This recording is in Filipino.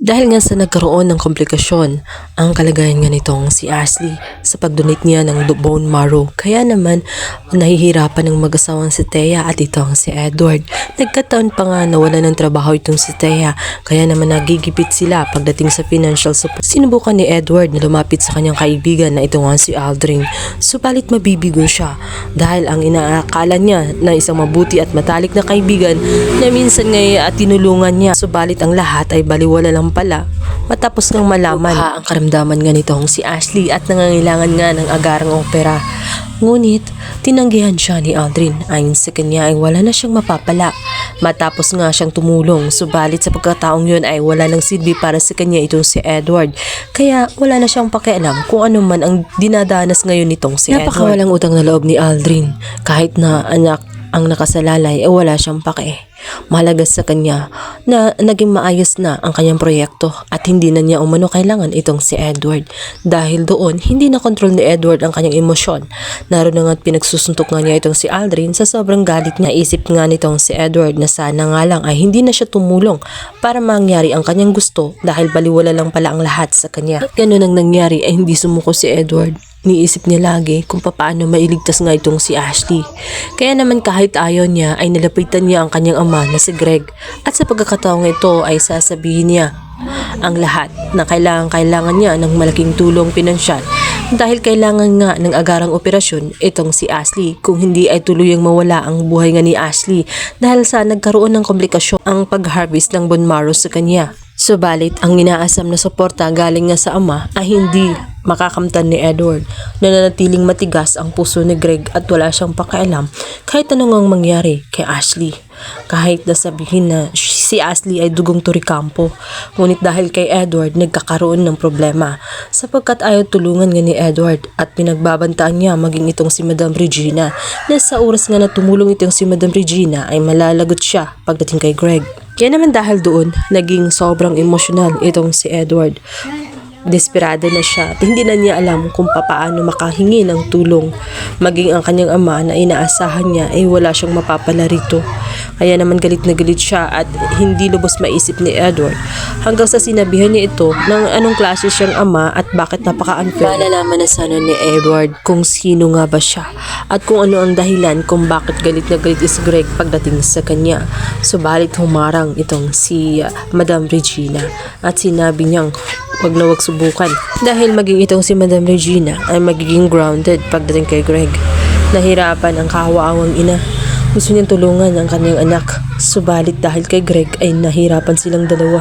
Dahil nga sa nagkaroon ng komplikasyon ang kalagayan nga nitong si Ashley sa pag-donate niya ng bone marrow. Kaya naman nahihirapan ng mag-asawang si Thea at itong si Edward. Nagkataon pa nga nawala ng trabaho itong si Thea. Kaya naman nagigipit sila pagdating sa financial support. Sinubukan ni Edward na lumapit sa kanyang kaibigan na ito nga si Aldrin. Subalit mabibigo siya dahil ang inaakala niya na isang mabuti at matalik na kaibigan na minsan nga tinulungan niya. Subalit ang lahat ay baliwala lang pala matapos ngang malaman ang karamdaman nga nitong si Ashley at nangangailangan nga ng agarang opera. Ngunit tinanggihan siya ni Aldrin. Ayon sa kanya ay wala na siyang mapapala matapos nga siyang tumulong. Subalit sa pagkataong yun ay wala nang silbi para sa kanya itong si Edward. Kaya wala na siyang pakialam kung ano man ang dinadanas ngayon nitong si Edward. Napakawalang utang na loob ni Aldrin. Kahit na anak ang nakasalalay ay wala siyang pake. Mahalaga sa kanya na naging maayos na ang kanyang proyekto at hindi na niya umano kailangan itong si Edward. Dahil doon, hindi na kontrol ni Edward ang kanyang emosyon. Naroon na nga at pinagsusuntok nga niya itong si Aldrin sa sobrang galit niya. Naisip nga nitong si Edward na sana nga lang ay hindi na siya tumulong para mangyari ang kanyang gusto dahil baliwala lang pala ang lahat sa kanya. At ganun ang nangyari ay hindi sumuko si Edward. Niisip niya lagi kung paano mailigtas nga itong si Ashley. Kaya naman kahit ayaw niya ay nalapitan niya ang kanyang ama na si Greg. At sa pagkakataong ito ay sasabihin niya ang lahat na kailangan niya ng malaking tulong pinansyal dahil kailangan nga ng agarang operasyon itong si Ashley kung hindi ay tuluyang mawala ang buhay nga ni Ashley dahil sa nagkaroon ng komplikasyon ang pag-harvest ng bone marrow sa kanya. Subalit ang inaasam na suporta galing nga sa ama ay hindi makakamtan ni Edward. Nananatiling matigas ang puso ni Greg at wala siyang pakialam kahit anong ang mangyari kay Ashley. Kahit nasabihin na si Ashley ay dugong Turikampo, ngunit dahil kay Edward nagkakaroon ng problema sapagkat ayaw tulungan nga ni Edward at pinagbabantaan niya maging itong si Madam Regina na sa oras nga na tumulong itong si Madam Regina ay malalagot siya pagdating kay Greg. Kaya naman dahil doon, naging sobrang emosyonal itong si Edward. Desperado na siya at hindi na niya alam kung paano makahingi ng tulong. Maging ang kanyang ama na inaasahan niya ay wala siyang mapapala rito. Kaya naman galit na galit siya at hindi lubos maisip ni Edward hanggang sa sinabihan niya ito ng anong klase siyang ama at bakit napaka-unfair. Malalaman na sana ni Edward kung sino nga ba siya at kung ano ang dahilan kung bakit galit na galit is Greg pagdating sa kanya. Subalit humarang itong si Madam Regina at sinabi niyang wag na wag subukan dahil maging itong si Madam Regina ay magiging grounded pagdating kay Greg. Nahirapan ang kawaawang ina. Gusto niyang tulungan ang kanyang anak. Subalit dahil kay Greg ay nahirapan silang dalawa.